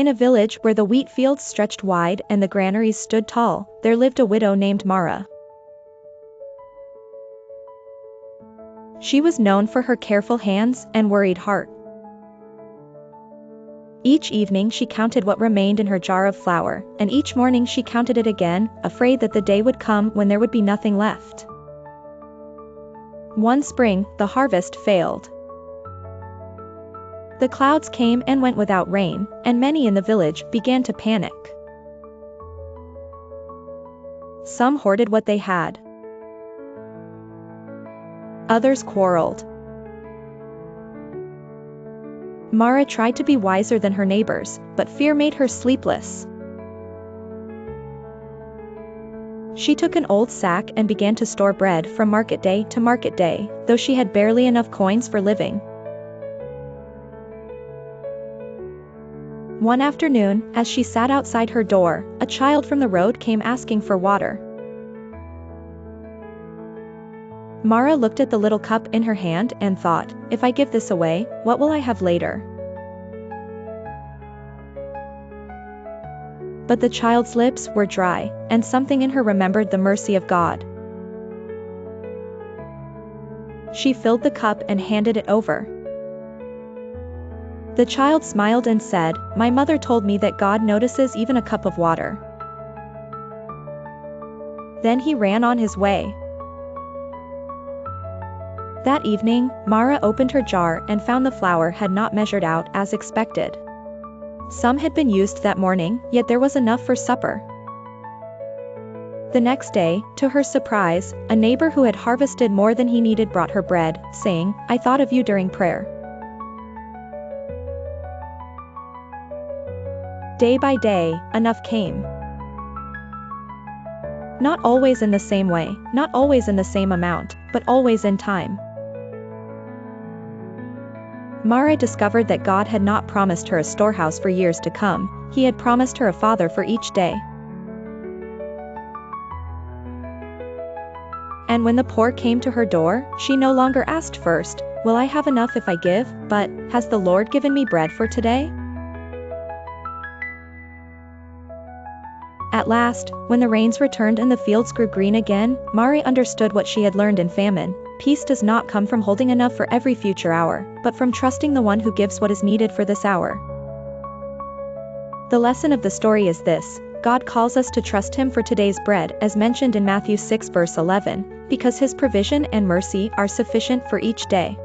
In a village where the wheat fields stretched wide and the granaries stood tall, there lived a widow named Mara. She was known for her careful hands and worried heart. Each evening she counted what remained in her jar of flour, and each morning she counted it again, afraid that the day would come when there would be nothing left. One spring, the harvest failed. The clouds came and went without rain, and many in the village began to panic. Some hoarded what they had. Others quarreled. Mara tried to be wiser than her neighbors, but fear made her sleepless. She took an old sack and began to store bread from market day to market day, though she had barely enough coins for living. One afternoon, as she sat outside her door, a child from the road came asking for water. Mara looked at the little cup in her hand and thought, if I give this away, what will I have later? But the child's lips were dry, and something in her remembered the mercy of God. She filled the cup and handed it over. The child smiled and said, "My mother told me that God notices even a cup of water." Then he ran on his way. That evening, Mara opened her jar and found the flour had not measured out as expected. Some had been used that morning, yet there was enough for supper. The next day, to her surprise, a neighbor who had harvested more than he needed brought her bread, saying, "I thought of you during prayer." Day by day, enough came. Not always in the same way, not always in the same amount, but always in time. Mara discovered that God had not promised her a storehouse for years to come, he had promised her a father for each day. And when the poor came to her door, she no longer asked first, "Will I have enough if I give?" but, "Has the Lord given me bread for today?" At last, when the rains returned and the fields grew green again, Mari understood what she had learned in famine. Peace does not come from holding enough for every future hour, but from trusting the one who gives what is needed for this hour. The lesson of the story is this: God calls us to trust him for today's bread, as mentioned in Matthew 6 verse 11, because his provision and mercy are sufficient for each day.